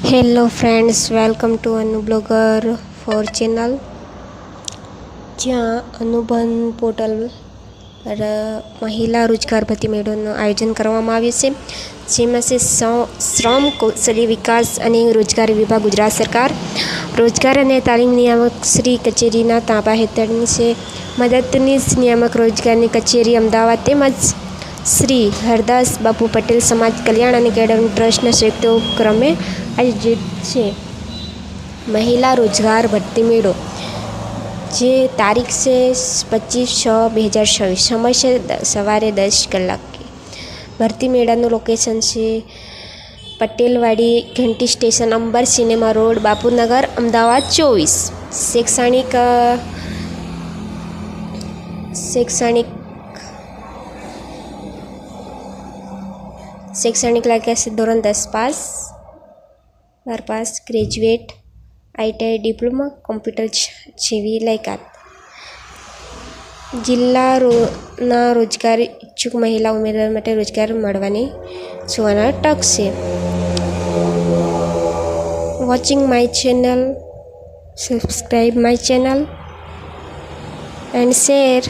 Hello friends, welcome to અનુ blogger four channel, જ્યાં અનુબંધ portal પર મહિલા રોજગાર ભરતી મેળોનું આયોજન કરવામાં આવ્યું છે. જેમાં છે શ્રમ કૌશલ્ય વિકાસ અને રોજગાર વિભાગ, ગુજરાત સરકાર, રોજગાર અને તાલીમ નિયામક શ્રી કચેરીના તાબા હેઠળની છે. મદદનીશ નિયામક રોજગારની કચેરી અમદાવાદ તેમજ શ્રી હરદાસ બાપુ પટેલ સમાજ કલ્યાણ અને કેળવણી ટ્રસ્ટના સંયુક્ત ઉપક્રમે આયોજિત છે. મહિલા રોજગાર ભરતી મેળો, જે તારીખ છે 25/6/2026, સમય છે સવારે 10 કલાકે. ભરતી મેળાનું લોકેશન છે Patelwadi, Ghanti station, Amber cinema road, Bapunagar, Ahmedabad 24. शैक्षणिक लायकात से धोरण 10 pass, 12 pass, graduate, ITI, diploma, computer જેવી લાયકાત. જિલ્લાના રોજગાર ઈચ્છુક મહિલા ઉમેદવાર માટે રોજગાર મળવાની સુવર્ણ તક છે. Watching my channel, subscribe my channel and share.